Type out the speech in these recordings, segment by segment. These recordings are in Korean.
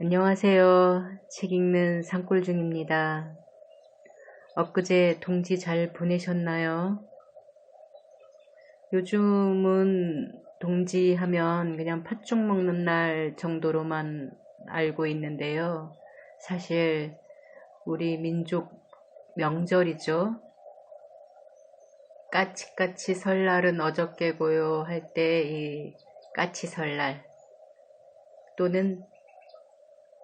안녕하세요. 책 읽는 산골 중입니다. 엊그제 동지 잘 보내셨나요? 요즘은 동지 하면 그냥 팥죽 먹는 날 정도로만 알고 있는데요. 사실 우리 민족 명절이죠. 까치까치 설날은 어저께고요 할 때 이 까치 설날 또는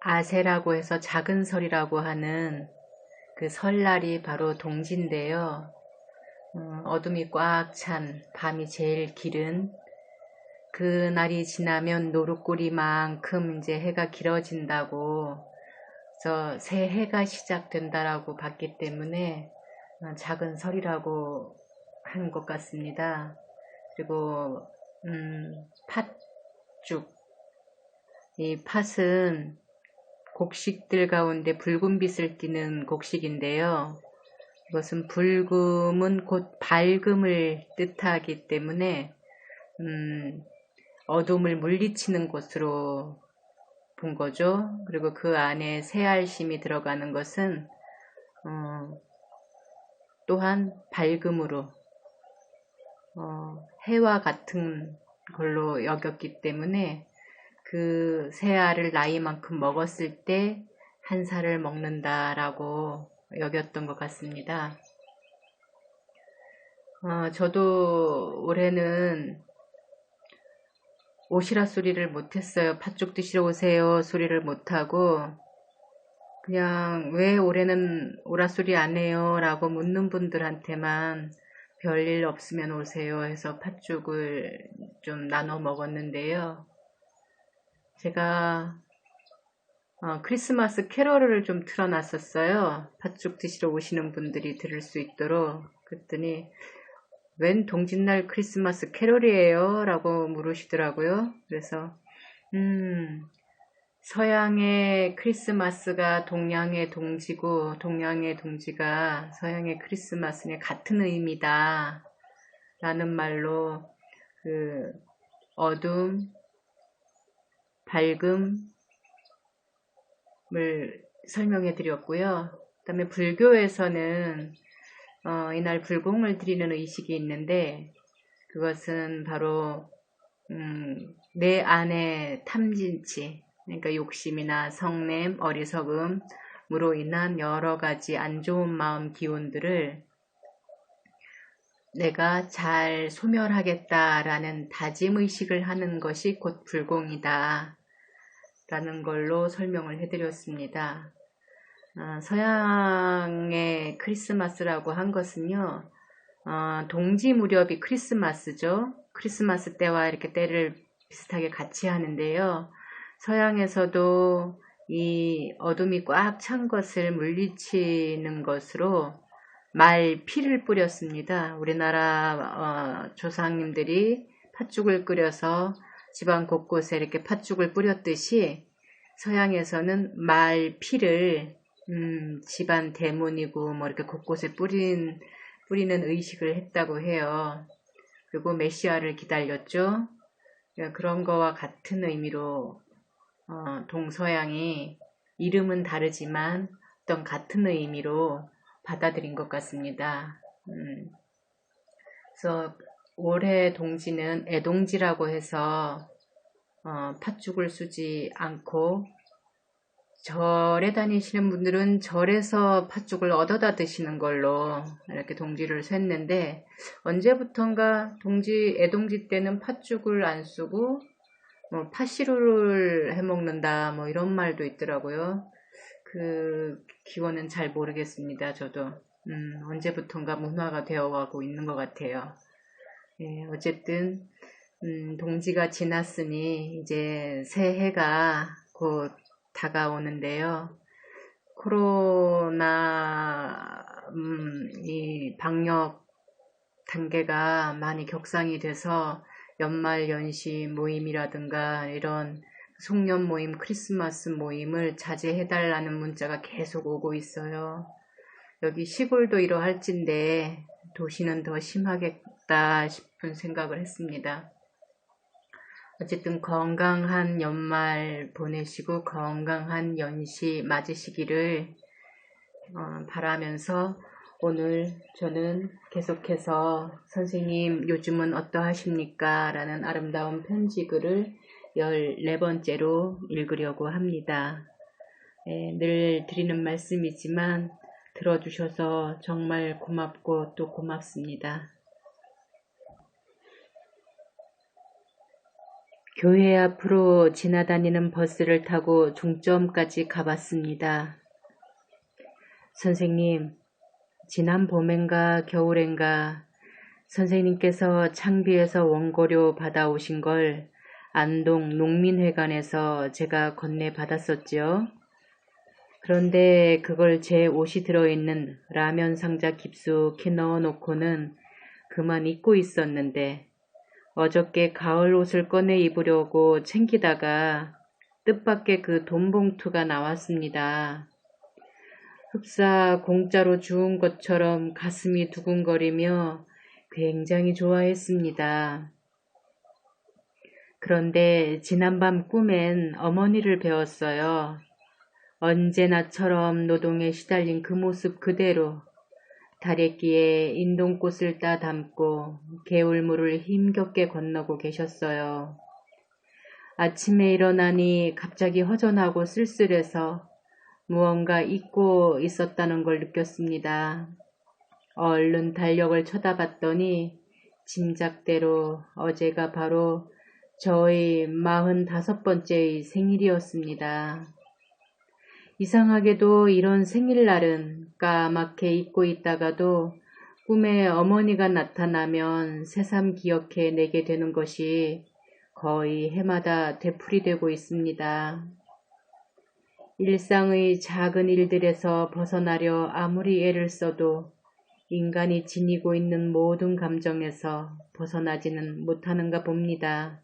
아세라고 해서 작은 설이라고 하는 그 설날이 바로 동지인데요. 어둠이 꽉 찬 밤이 제일 길은 그 날이 지나면 노릇꼬리만큼 이제 해가 길어진다고, 그래서 새 해가 시작된다라고 봤기 때문에 작은 설이라고 하는 것 같습니다. 그리고 팥죽, 이 팥은 곡식들 가운데 붉은 빛을 띠는 곡식인데요. 이것은 붉음은 곧 밝음을 뜻하기 때문에 어둠을 물리치는 것으로 본 거죠. 그리고 그 안에 새알심이 들어가는 것은 또한 밝음으로 해와 같은 걸로 여겼기 때문에 그 새알을 나이만큼 먹었을 때 한 살을 먹는다라고 여겼던 것 같습니다. 저도 올해는 오시라 소리를 못했어요. 팥죽 드시러 오세요 소리를 못하고, 그냥 왜 올해는 오라 소리 안 해요 라고 묻는 분들한테만 별일 없으면 오세요 해서 팥죽을 좀 나눠 먹었는데요. 제가 크리스마스 캐럴을 좀 틀어놨었어요. 팥죽 드시러 오시는 분들이 들을 수 있도록. 그랬더니 웬 동짓날 크리스마스 캐럴이에요? 라고 물으시더라고요. 그래서 서양의 크리스마스가 동양의 동지고 동양의 동지가 서양의 크리스마스는 같은 의미다 라는 말로 그 어둠, 밝음을 설명해 드렸고요. 그 다음에 불교에서는 이날 불공을 드리는 의식이 있는데, 그것은 바로 내 안의 탐진치, 그러니까 욕심이나 성냄, 어리석음으로 인한 여러 가지 안 좋은 마음 기운들을 내가 잘 소멸하겠다라는 다짐의식을 하는 것이 곧 불공이다 라는 걸로 설명을 해드렸습니다. 서양의 크리스마스라고 한 것은요, 동지 무렵이 크리스마스죠. 크리스마스 때와 이렇게 때를 비슷하게 같이 하는데요. 서양에서도 이 어둠이 꽉 찬 것을 물리치는 것으로 말피를 뿌렸습니다. 우리나라 조상님들이 팥죽을 끓여서 집안 곳곳에 이렇게 팥죽을 뿌렸듯이 서양에서는 말피를 집안 대문이고 뭐 이렇게 곳곳에 뿌리는 의식을 했다고 해요. 그리고 메시아를 기다렸죠. 그런 거와 같은 의미로 동서양이 이름은 다르지만 어떤 같은 의미로 받아들인 것 같습니다. 그래서 올해 동지는 애동지라고 해서 팥죽을 쓰지 않고, 절에 다니시는 분들은 절에서 팥죽을 얻어다 드시는 걸로 이렇게 동지를 샜는데, 언제부턴가 애동지 때는 팥죽을 안 쓰고 팥시루를 해먹는다 뭐 이런 말도 있더라고요. 그 기원은 잘 모르겠습니다. 저도 언제부턴가 문화가 되어가고 있는 것 같아요. 예, 어쨌든 동지가 지났으니 이제 새해가 곧 다가오는데요. 코로나 이 방역 단계가 많이 격상이 돼서 연말 연시 모임이라든가 이런 송년 모임, 크리스마스 모임을 자제해달라는 문자가 계속 오고 있어요. 여기 시골도 이러할진데 도시는 더 심하겠다 싶은 생각을 했습니다. 어쨌든 건강한 연말 보내시고 건강한 연시 맞으시기를 바라면서 오늘 저는 계속해서 선생님 요즘은 어떠하십니까? 라는 아름다운 편지글을 14번째로 읽으려고 합니다. 늘 드리는 말씀이지만 들어주셔서 정말 고맙고 또 고맙습니다. 교회 앞으로 지나다니는 버스를 타고 종점까지 가봤습니다. 선생님, 지난 봄엔가 겨울엔가 선생님께서 창비에서 원고료 받아오신 걸 안동 농민회관에서 제가 건네받았었죠. 그런데 그걸 제 옷이 들어있는 라면 상자 깊숙이 넣어놓고는 그만 잊고 있었는데 어저께 가을 옷을 꺼내 입으려고 챙기다가 뜻밖의 그 돈봉투가 나왔습니다. 흡사 공짜로 주운 것처럼 가슴이 두근거리며 굉장히 좋아했습니다. 그런데 지난밤 꿈엔 어머니를 배웠어요. 언제나처럼 노동에 시달린 그 모습 그대로 다래끼에 인동꽃을 따 담고 개울물을 힘겹게 건너고 계셨어요. 아침에 일어나니 갑자기 허전하고 쓸쓸해서 무언가 잊고 있었다는 걸 느꼈습니다. 얼른 달력을 쳐다봤더니 짐작대로 어제가 바로 저의 45번째의 생일이었습니다. 이상하게도 이런 생일날은 까맣게 잊고 있다가도 꿈에 어머니가 나타나면 새삼 기억해 내게 되는 것이 거의 해마다 되풀이되고 있습니다. 일상의 작은 일들에서 벗어나려 아무리 애를 써도 인간이 지니고 있는 모든 감정에서 벗어나지는 못하는가 봅니다.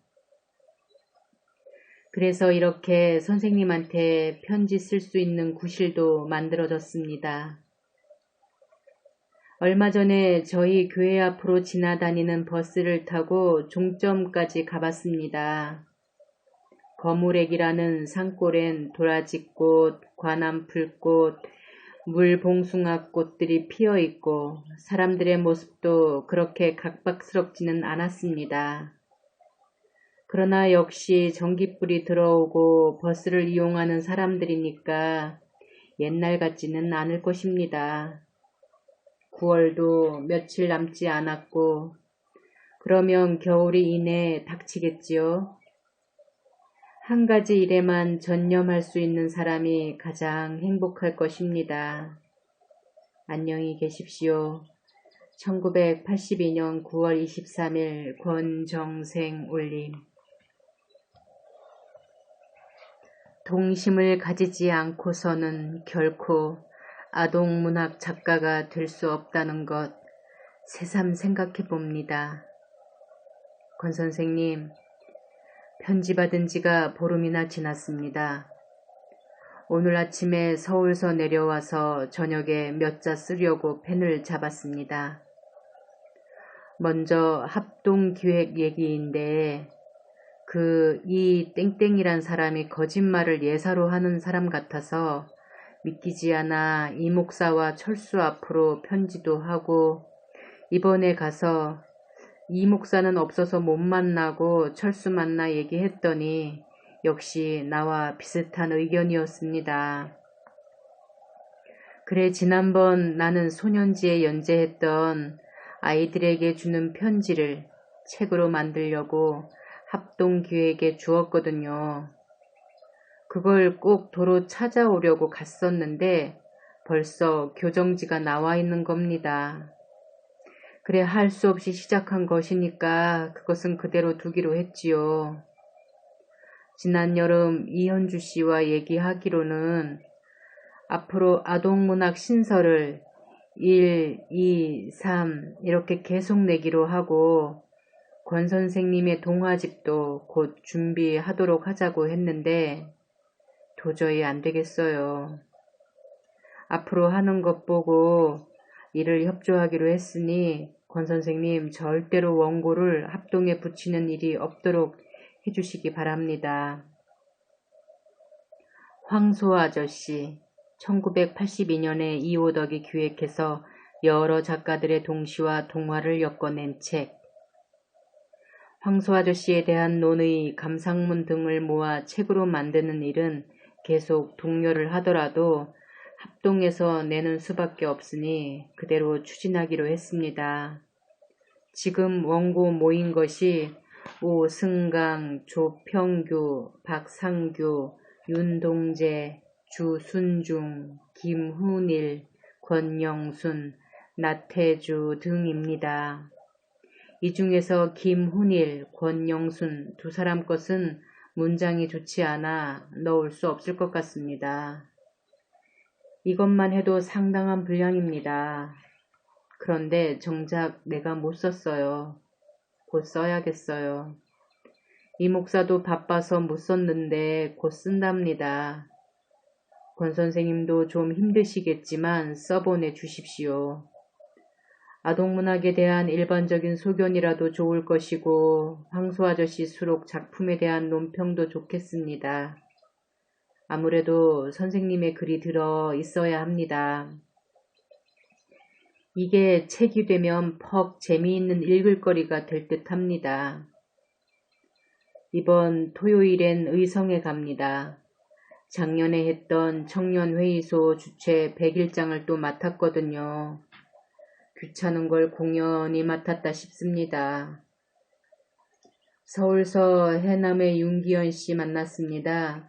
그래서 이렇게 선생님한테 편지 쓸 수 있는 구실도 만들어졌습니다. 얼마 전에 저희 교회 앞으로 지나다니는 버스를 타고 종점까지 가봤습니다. 거무렉이라는 산골엔 도라지꽃, 관암풀꽃, 물봉숭아꽃들이 피어있고 사람들의 모습도 그렇게 각박스럽지는 않았습니다. 그러나 역시 전깃불이 들어오고 버스를 이용하는 사람들이니까 옛날 같지는 않을 것입니다. 9월도 며칠 남지 않았고 그러면 겨울이 이내 닥치겠지요. 한 가지 일에만 전념할 수 있는 사람이 가장 행복할 것입니다. 안녕히 계십시오. 1982년 9월 23일 권정생 올림. 동심을 가지지 않고서는 결코 아동문학 작가가 될 수 없다는 것 새삼 생각해 봅니다. 권 선생님, 편지 받은 지가 보름이나 지났습니다. 오늘 아침에 서울서 내려와서 저녁에 몇 자 쓰려고 펜을 잡았습니다. 먼저 합동기획 얘기인데 이 땡땡이란 사람이 거짓말을 예사로 하는 사람 같아서 믿기지 않아 이 목사와 철수 앞으로 편지도 하고 이번에 가서 이 목사는 없어서 못 만나고 철수 만나 얘기했더니 역시 나와 비슷한 의견이었습니다. 그래 지난번 나는 소년지에 연재했던 아이들에게 주는 편지를 책으로 만들려고 합동기획에 주었거든요. 그걸 꼭 도로 찾아오려고 갔었는데 벌써 교정지가 나와 있는 겁니다. 그래 할 수 없이 시작한 것이니까 그것은 그대로 두기로 했지요. 지난 여름 이현주 씨와 얘기하기로는 앞으로 아동문학 신설을 1, 2, 3 이렇게 계속 내기로 하고 권 선생님의 동화집도 곧 준비하도록 하자고 했는데 도저히 안 되겠어요. 앞으로 하는 것 보고 이를 협조하기로 했으니 권 선생님 절대로 원고를 합동에 붙이는 일이 없도록 해주시기 바랍니다. 황소 아저씨 1982년에 이호덕이 기획해서 여러 작가들의 동시와 동화를 엮어낸 책. 황소 아저씨에 대한 논의, 감상문 등을 모아 책으로 만드는 일은 계속 독려를 하더라도 합동해서 내는 수밖에 없으니 그대로 추진하기로 했습니다. 지금 원고 모인 것이 오승강, 조평규, 박상규, 윤동재, 주순중, 김훈일, 권영순, 나태주 등입니다. 이 중에서 김훈일, 권영순 두 사람 것은 문장이 좋지 않아 넣을 수 없을 것 같습니다. 이것만 해도 상당한 분량입니다. 그런데 정작 내가 못 썼어요. 곧 써야겠어요. 이 목사도 바빠서 못 썼는데 곧 쓴답니다. 권 선생님도 좀 힘드시겠지만 써보내 주십시오. 아동문학에 대한 일반적인 소견이라도 좋을 것이고 황소 아저씨 수록 작품에 대한 논평도 좋겠습니다. 아무래도 선생님의 글이 들어 있어야 합니다. 이게 책이 되면 퍽 재미있는 읽을거리가 될 듯합니다. 이번 토요일엔 의성에 갑니다. 작년에 했던 청년회의소 주최 100일장을 또 맡았거든요. 귀찮은 걸 공연히 맡았다 싶습니다. 서울서 해남의 윤기현 씨 만났습니다.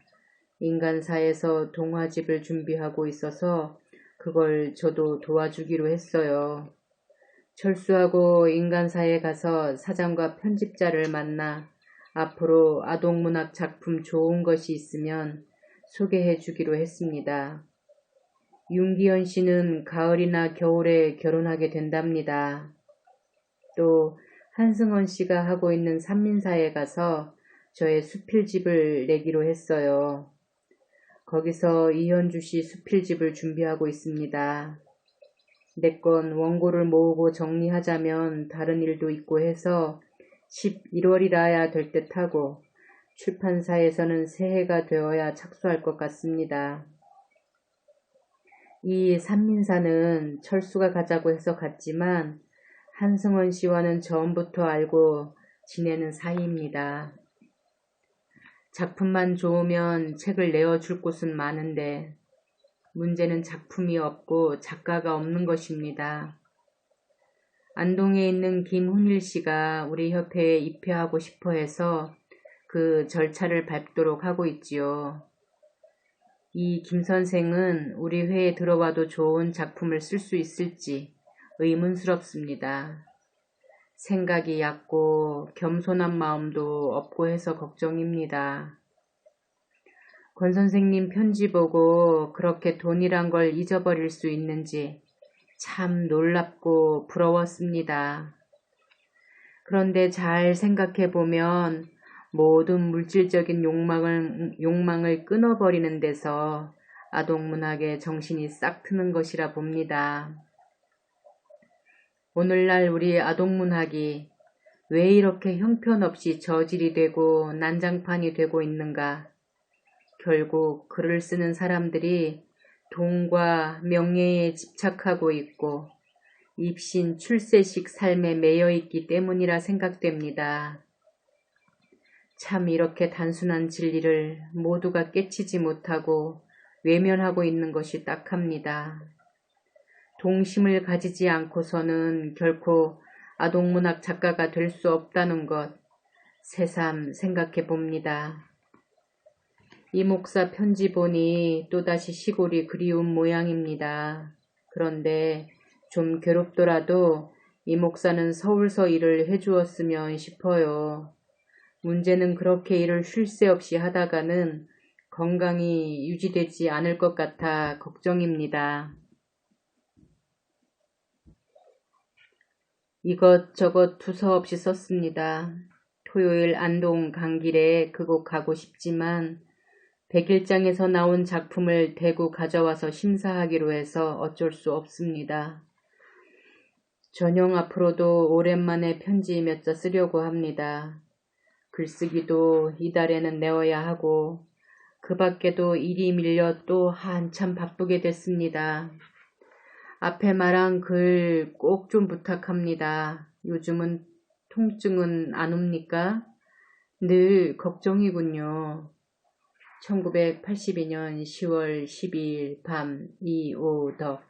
인간사에서 동화집을 준비하고 있어서 그걸 저도 도와주기로 했어요. 철수하고 인간사에 가서 사장과 편집자를 만나 앞으로 아동문학 작품 좋은 것이 있으면 소개해 주기로 했습니다. 윤기현 씨는 가을이나 겨울에 결혼하게 된답니다. 또 한승원 씨가 하고 있는 산민사에 가서 저의 수필집을 내기로 했어요. 거기서 이현주 씨 수필집을 준비하고 있습니다. 내 건 원고를 모으고 정리하자면 다른 일도 있고 해서 11월이라야 될 듯하고 출판사에서는 새해가 되어야 착수할 것 같습니다. 이 산민사는 철수가 가자고 해서 갔지만 한승원 씨와는 처음부터 알고 지내는 사이입니다. 작품만 좋으면 책을 내어줄 곳은 많은데 문제는 작품이 없고 작가가 없는 것입니다. 안동에 있는 김훈일 씨가 우리 협회에 입회하고 싶어 해서 그 절차를 밟도록 하고 있지요. 이 김 선생은 우리 회에 들어와도 좋은 작품을 쓸 수 있을지 의문스럽습니다. 생각이 얕고 겸손한 마음도 없고 해서 걱정입니다. 권 선생님 편지 보고 그렇게 돈이란 걸 잊어버릴 수 있는지 참 놀랍고 부러웠습니다. 그런데 잘 생각해 보면 모든 물질적인 욕망을 끊어버리는 데서 아동문학의 정신이 싹 트는 것이라 봅니다. 오늘날 우리 아동문학이 왜 이렇게 형편없이 저질이 되고 난장판이 되고 있는가? 결국 글을 쓰는 사람들이 돈과 명예에 집착하고 있고 입신 출세식 삶에 매여 있기 때문이라 생각됩니다. 참 이렇게 단순한 진리를 모두가 깨치지 못하고 외면하고 있는 것이 딱합니다. 동심을 가지지 않고서는 결코 아동문학 작가가 될 수 없다는 것 새삼 생각해 봅니다. 이 목사 편지 보니 또다시 시골이 그리운 모양입니다. 그런데 좀 괴롭더라도 이 목사는 서울서 일을 해주었으면 싶어요. 문제는 그렇게 일을 쉴 새 없이 하다가는 건강이 유지되지 않을 것 같아 걱정입니다. 이것저것 두서없이 썼습니다. 토요일 안동 강길에 그곳 가고 싶지만 100일장에서 나온 작품을 대구 가져와서 심사하기로 해서 어쩔 수 없습니다. 전용 앞으로도 오랜만에 편지 몇 자 쓰려고 합니다. 글쓰기도 이달에는 내어야 하고 그 밖에도 일이 밀려 또 한참 바쁘게 됐습니다. 앞에 말한 글 꼭 좀 부탁합니다. 요즘은 통증은 안 옵니까? 늘 걱정이군요. 1982년 10월 12일 밤 이오덕.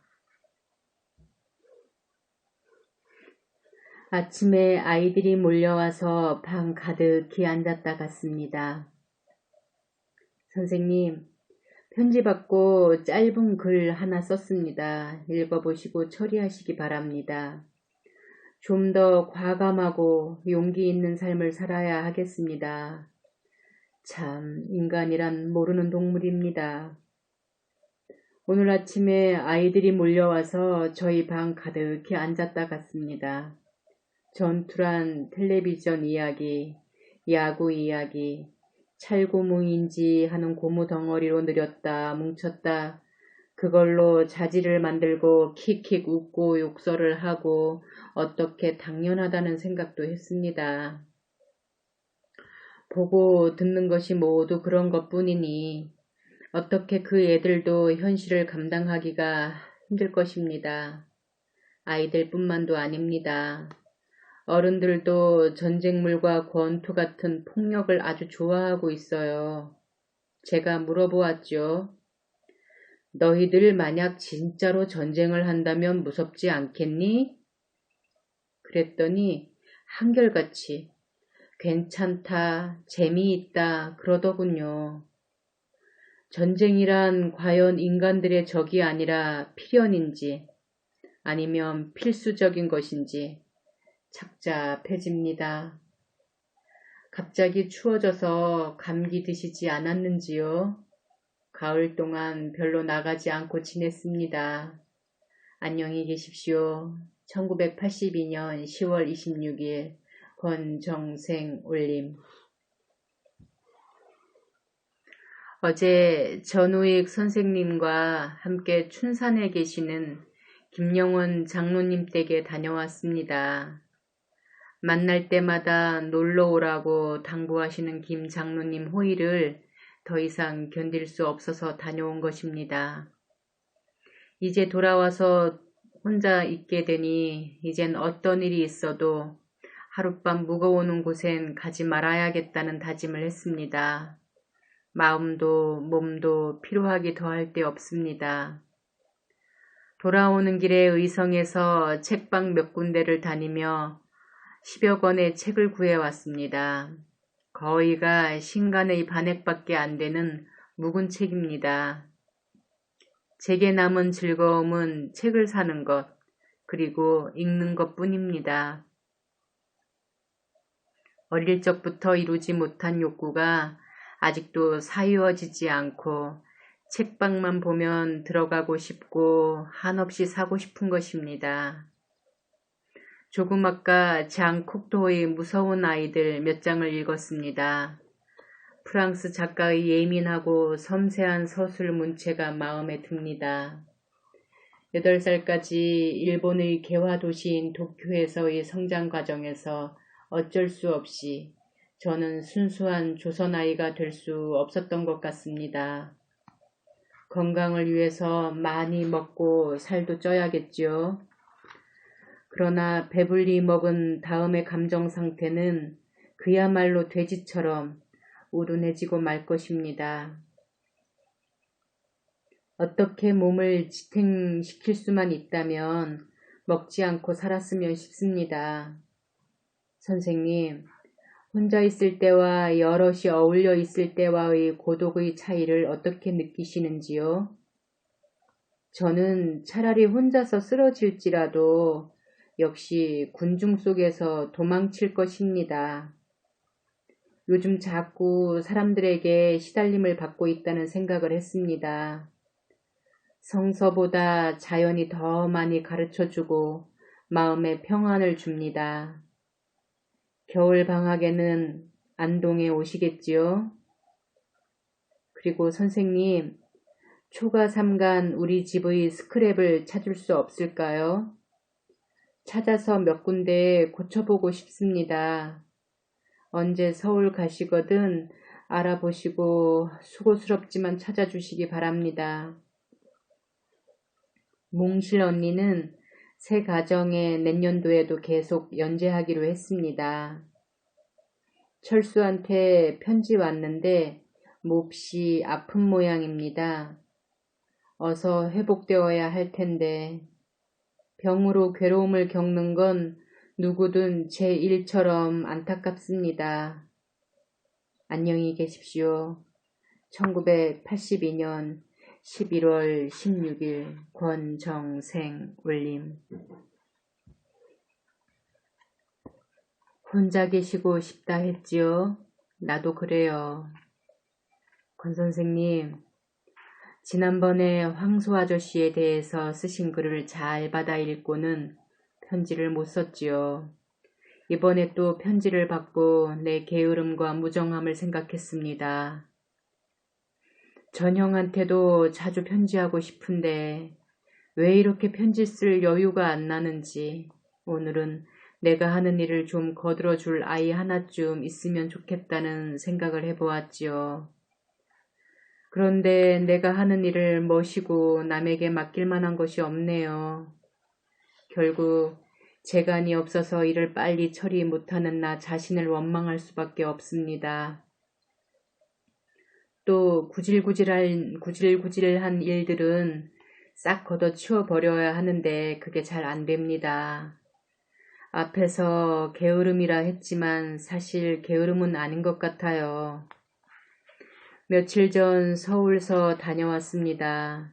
아침에 아이들이 몰려와서 방 가득히 앉았다 갔습니다. 선생님, 편지 받고 짧은 글 하나 썼습니다. 읽어보시고 처리하시기 바랍니다. 좀 더 과감하고 용기 있는 삶을 살아야 하겠습니다. 참, 인간이란 모르는 동물입니다. 오늘 아침에 아이들이 몰려와서 저희 방 가득히 앉았다 갔습니다. 전투란 텔레비전 이야기, 야구 이야기, 찰고무인지 하는 고무 덩어리로 느렸다 뭉쳤다 그걸로 자지를 만들고 킥킥 웃고 욕설을 하고 어떻게 당연하다는 생각도 했습니다. 보고 듣는 것이 모두 그런 것뿐이니 어떻게 그 애들도 현실을 감당하기가 힘들 것입니다. 아이들뿐만도 아닙니다. 어른들도 전쟁물과 권투 같은 폭력을 아주 좋아하고 있어요. 제가 물어보았죠. 너희들 만약 진짜로 전쟁을 한다면 무섭지 않겠니? 그랬더니 한결같이 괜찮다, 재미있다 그러더군요. 전쟁이란 과연 인간들의 적이 아니라 필연인지 아니면 필수적인 것인지 착잡해집니다. 갑자기 추워져서 감기 드시지 않았는지요? 가을 동안 별로 나가지 않고 지냈습니다. 안녕히 계십시오. 1982년 10월 26일 권정생 올림. 어제 전우익 선생님과 함께 춘산에 계시는 김영원 장로님 댁에 다녀왔습니다. 만날 때마다 놀러 오라고 당부하시는 김 장로님 호의를 더 이상 견딜 수 없어서 다녀온 것입니다. 이제 돌아와서 혼자 있게 되니 이젠 어떤 일이 있어도 하룻밤 묵어오는 곳엔 가지 말아야겠다는 다짐을 했습니다. 마음도 몸도 피로하기 더할 데 없습니다. 돌아오는 길에 의성에서 책방 몇 군데를 다니며 10여 권의 책을 구해왔습니다. 거의가 신간의 반액밖에 안 되는 묵은 책입니다. 제게 남은 즐거움은 책을 사는 것, 그리고 읽는 것 뿐입니다. 어릴 적부터 이루지 못한 욕구가 아직도 사유어지지 않고 책방만 보면 들어가고 싶고 한없이 사고 싶은 것입니다. 조금 아까 장 콕토의 무서운 아이들 몇 장을 읽었습니다. 프랑스 작가의 예민하고 섬세한 서술 문체가 마음에 듭니다. 8살까지 일본의 개화 도시인 도쿄에서의 성장 과정에서 어쩔 수 없이 저는 순수한 조선 아이가 될 수 없었던 것 같습니다. 건강을 위해서 많이 먹고 살도 쪄야겠지요. 그러나 배불리 먹은 다음의 감정 상태는 그야말로 돼지처럼 우둔해지고 말 것입니다. 어떻게 몸을 지탱시킬 수만 있다면 먹지 않고 살았으면 싶습니다. 선생님, 혼자 있을 때와 여럿이 어울려 있을 때와의 고독의 차이를 어떻게 느끼시는지요? 저는 차라리 혼자서 쓰러질지라도 역시 군중 속에서 도망칠 것입니다. 요즘 자꾸 사람들에게 시달림을 받고 있다는 생각을 했습니다. 성서보다 자연이 더 많이 가르쳐주고 마음에 평안을 줍니다. 겨울 방학에는 안동에 오시겠지요? 그리고 선생님, 초가 3간 우리 집의 스크랩을 찾을 수 없을까요? 찾아서 몇 군데 고쳐보고 싶습니다. 언제 서울 가시거든 알아보시고 수고스럽지만 찾아주시기 바랍니다. 몽실 언니는 새 가정에 내년도에도 계속 연재하기로 했습니다. 철수한테 편지 왔는데 몹시 아픈 모양입니다. 어서 회복되어야 할 텐데 병으로 괴로움을 겪는 건 누구든 제 일처럼 안타깝습니다. 안녕히 계십시오. 1982년 11월 16일 권정생 올림. 혼자 계시고 싶다 했지요? 나도 그래요. 권 선생님, 지난번에 황소 아저씨에 대해서 쓰신 글을 잘 받아 읽고는 편지를 못 썼지요. 이번에 또 편지를 받고 내 게으름과 무정함을 생각했습니다. 전형한테도 자주 편지하고 싶은데 왜 이렇게 편지 쓸 여유가 안 나는지 오늘은 내가 하는 일을 좀 거들어줄 아이 하나쯤 있으면 좋겠다는 생각을 해보았지요. 그런데 내가 하는 일을 멋이고 남에게 맡길 만한 것이 없네요. 결국 재간이 없어서 일을 빨리 처리 못하는 나 자신을 원망할 수밖에 없습니다. 또 구질구질한 일들은 싹 걷어치워버려야 하는데 그게 잘 안됩니다. 앞에서 게으름이라 했지만 사실 게으름은 아닌 것 같아요. 며칠 전 서울서 다녀왔습니다.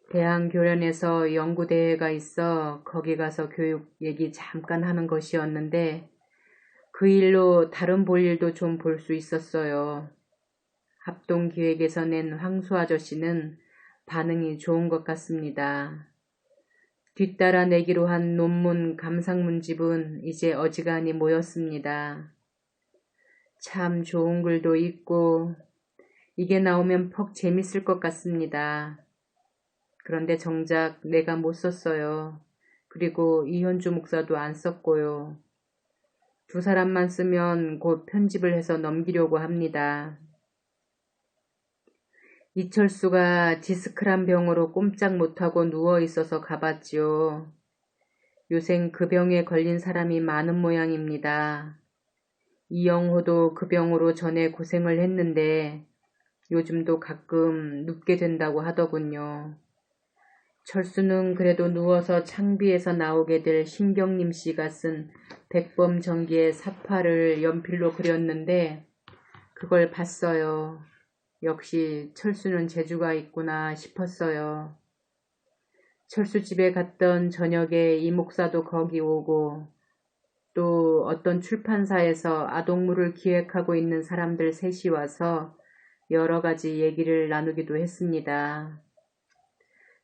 대한교련에서 연구대회가 있어 거기 가서 교육 얘기 잠깐 하는 것이었는데 그 일로 다른 볼일도 좀 볼 수 있었어요. 합동기획에서 낸 황수 아저씨는 반응이 좋은 것 같습니다. 뒤따라 내기로 한 논문 감상문집은 이제 어지간히 모였습니다. 참 좋은 글도 있고 이게 나오면 퍽 재밌을 것 같습니다. 그런데 정작 내가 못 썼어요. 그리고 이현주 목사도 안 썼고요. 두 사람만 쓰면 곧 편집을 해서 넘기려고 합니다. 이철수가 디스크란 병으로 꼼짝 못하고 누워있어서 가봤지요. 요샌 그 병에 걸린 사람이 많은 모양입니다. 이영호도 그 병으로 전에 고생을 했는데 요즘도 가끔 눕게 된다고 하더군요. 철수는 그래도 누워서 창비에서 나오게 될 신경림 씨가 쓴 백범전기의 사파를 연필로 그렸는데 그걸 봤어요. 역시 철수는 재주가 있구나 싶었어요. 철수 집에 갔던 저녁에 이 목사도 거기 오고 또 어떤 출판사에서 아동물을 기획하고 있는 사람들 셋이 와서 여러 가지 얘기를 나누기도 했습니다.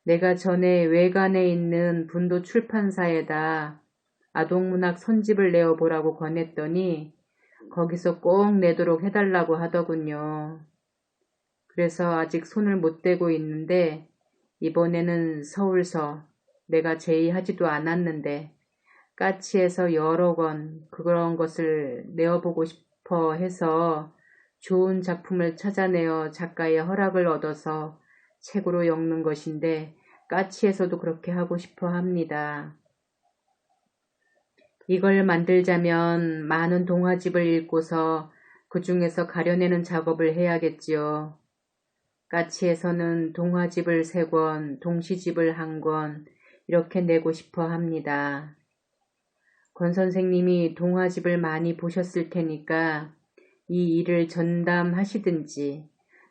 내가 전에 외관에 있는 분도 출판사에다 아동문학 선집을 내어보라고 권했더니 거기서 꼭 내도록 해달라고 하더군요. 그래서 아직 손을 못 대고 있는데 이번에는 서울서 내가 제의하지도 않았는데 까치에서 여러 권 그런 것을 내어보고 싶어 해서 좋은 작품을 찾아내어 작가의 허락을 얻어서 책으로 엮는 것인데 까치에서도 그렇게 하고 싶어 합니다. 이걸 만들자면 많은 동화집을 읽고서 그 중에서 가려내는 작업을 해야겠지요. 까치에서는 동화집을 3권, 동시집을 1권 이렇게 내고 싶어 합니다. 권 선생님이 동화집을 많이 보셨을 테니까 이 일을 전담하시든지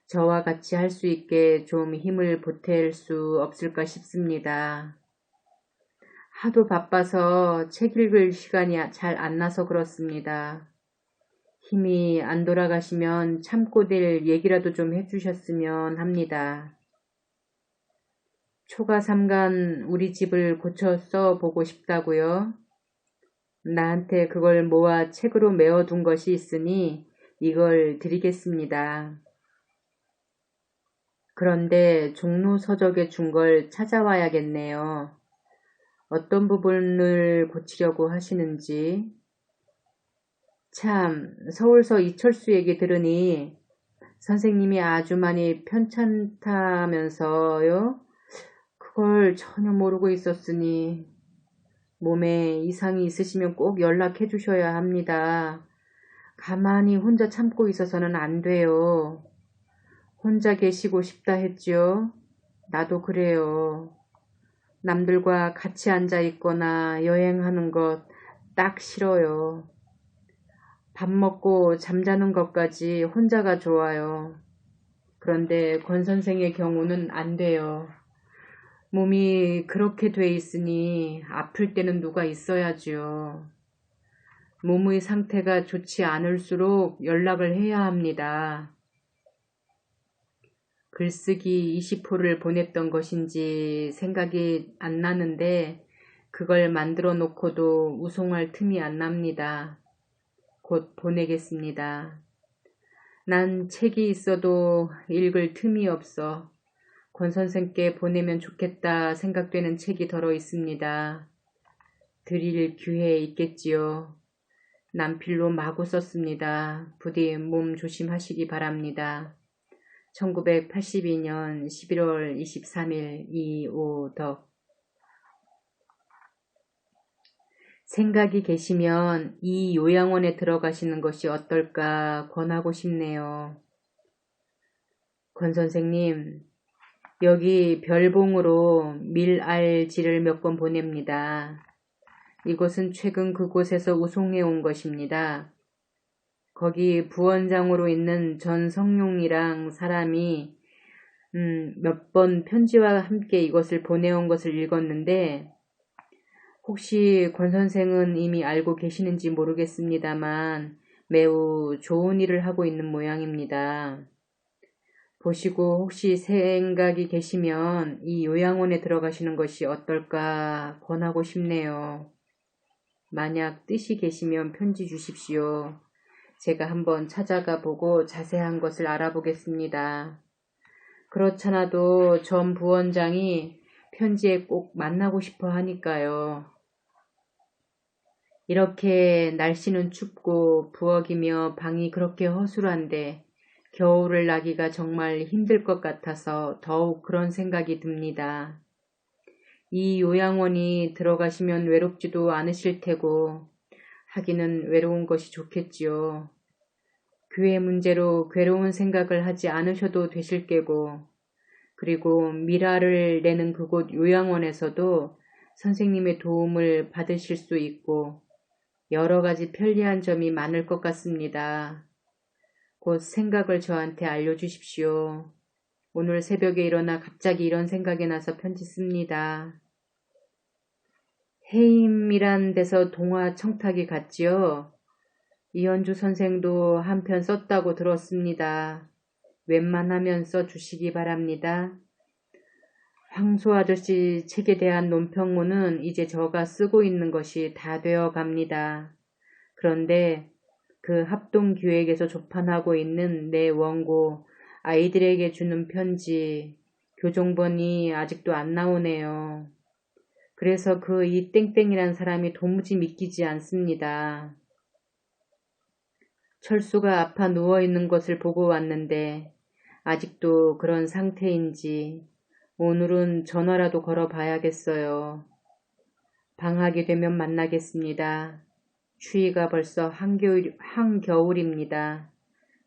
저와 같이 할 수 있게 좀 힘을 보탤 수 없을까 싶습니다. 하도 바빠서 책 읽을 시간이 잘 안 나서 그렇습니다. 힘이 안 돌아가시면 참고 될 얘기라도 좀 해주셨으면 합니다. 초가 3간 우리 집을 고쳐 써보고 싶다고요? 나한테 그걸 모아 책으로 메어둔 것이 있으니 이걸 드리겠습니다. 그런데 종로 서적에 준 걸 찾아와야겠네요. 어떤 부분을 고치려고 하시는지. 참, 서울서 이철수 얘기 들으니 선생님이 아주 많이 편찮다면서요? 그걸 전혀 모르고 있었으니 몸에 이상이 있으시면 꼭 연락해 주셔야 합니다. 가만히 혼자 참고 있어서는 안 돼요. 혼자 계시고 싶다 했지요? 나도 그래요. 남들과 같이 앉아 있거나 여행하는 것 딱 싫어요. 밥 먹고 잠자는 것까지 혼자가 좋아요. 그런데 권 선생의 경우는 안 돼요. 몸이 그렇게 돼 있으니 아플 때는 누가 있어야지요. 몸의 상태가 좋지 않을수록 연락을 해야 합니다. 글쓰기 20호를 보냈던 것인지 생각이 안 나는데 그걸 만들어 놓고도 우송할 틈이 안 납니다. 곧 보내겠습니다. 난 책이 있어도 읽을 틈이 없어 권 선생께 보내면 좋겠다 생각되는 책이 덜어 있습니다. 드릴 기회 있겠지요. 남필로 마구 썼습니다. 부디 몸 조심하시기 바랍니다. 1982년 11월 23일 이오덕. 생각이 계시면 이 요양원에 들어가시는 것이 어떨까 권하고 싶네요. 권 선생님, 여기 별봉으로 밀알지를 몇 번 보냅니다. 이곳은 최근 그곳에서 우송해 온 것입니다. 거기 부원장으로 있는 전성용이랑 사람이 몇 번 편지와 함께 이것을 보내온 것을 읽었는데 혹시 권 선생은 이미 알고 계시는지 모르겠습니다만 매우 좋은 일을 하고 있는 모양입니다. 보시고 혹시 생각이 계시면 이 요양원에 들어가시는 것이 어떨까 권하고 싶네요. 만약 뜻이 계시면 편지 주십시오. 제가 한번 찾아가 보고 자세한 것을 알아보겠습니다. 그렇잖아도 전 부원장이 편지에 꼭 만나고 싶어 하니까요. 이렇게 날씨는 춥고 부엌이며 방이 그렇게 허술한데 겨울을 나기가 정말 힘들 것 같아서 더욱 그런 생각이 듭니다. 이 요양원이 들어가시면 외롭지도 않으실 테고 하기는 외로운 것이 좋겠지요. 교회 문제로 괴로운 생각을 하지 않으셔도 되실 게고 그리고 미라를 내는 그곳 요양원에서도 선생님의 도움을 받으실 수 있고 여러 가지 편리한 점이 많을 것 같습니다. 곧 생각을 저한테 알려주십시오. 오늘 새벽에 일어나 갑자기 이런 생각이 나서 편지 씁니다. 해임이란 데서 동화 청탁이 갔지요. 이현주 선생도 한 편 썼다고 들었습니다. 웬만하면 써주시기 바랍니다. 황소 아저씨 책에 대한 논평문은 이제 저가 쓰고 있는 것이 다 되어 갑니다. 그런데 그 합동기획에서 조판하고 있는 내 원고, 아이들에게 주는 편지, 교종본이 아직도 안 나오네요. 그래서 그 이 땡땡이란 사람이 도무지 믿기지 않습니다. 철수가 아파 누워있는 것을 보고 왔는데 아직도 그런 상태인지 오늘은 전화라도 걸어 봐야겠어요. 방학이 되면 만나겠습니다. 추위가 벌써 한겨울입니다.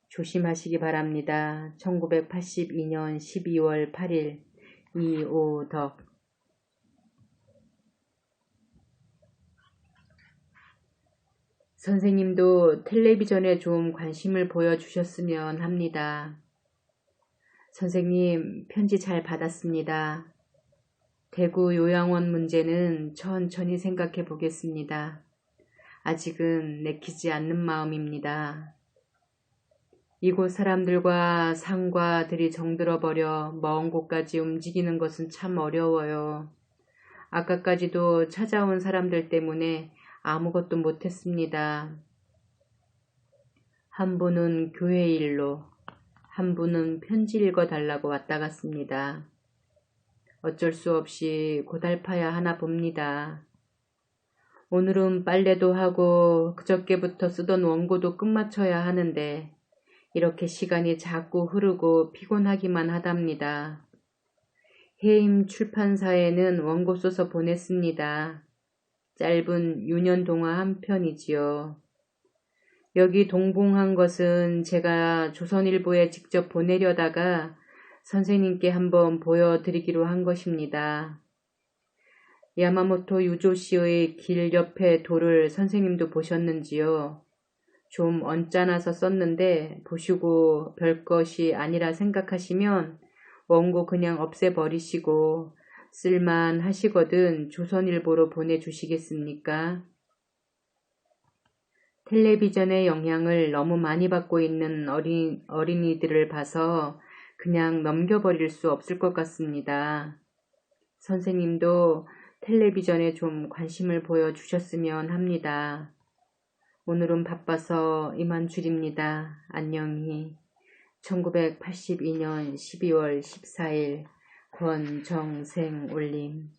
조심하시기 바랍니다. 1982년 12월 8일 이오덕. 선생님도 텔레비전에 좀 관심을 보여주셨으면 합니다. 선생님, 편지 잘 받았습니다. 대구 요양원 문제는 천천히 생각해 보겠습니다. 아직은 내키지 않는 마음입니다. 이곳 사람들과 상과 들이 정들어버려 먼 곳까지 움직이는 것은 참 어려워요. 아까까지도 찾아온 사람들 때문에 아무것도 못했습니다. 한 분은 교회 일로, 한 분은 편지 읽어달라고 왔다 갔습니다. 어쩔 수 없이 고달파야 하나 봅니다. 오늘은 빨래도 하고 그저께부터 쓰던 원고도 끝마쳐야 하는데 이렇게 시간이 자꾸 흐르고 피곤하기만 하답니다. 해임 출판사에는 원고 써서 보냈습니다. 짧은 유년 동화 한 편이지요. 여기 동봉한 것은 제가 조선일보에 직접 보내려다가 선생님께 한번 보여드리기로 한 것입니다. 야마모토 유조씨의 길 옆에 돌을 선생님도 보셨는지요? 좀 언짢아서 썼는데 보시고 별것이 아니라 생각하시면 원고 그냥 없애버리시고 쓸만하시거든 조선일보로 보내주시겠습니까? 텔레비전의 영향을 너무 많이 받고 있는 어린이들을 봐서 그냥 넘겨버릴 수 없을 것 같습니다. 선생님도 텔레비전에 좀 관심을 보여주셨으면 합니다. 오늘은 바빠서 이만 줄입니다. 안녕히. 1982년 12월 14일 권정생 올림.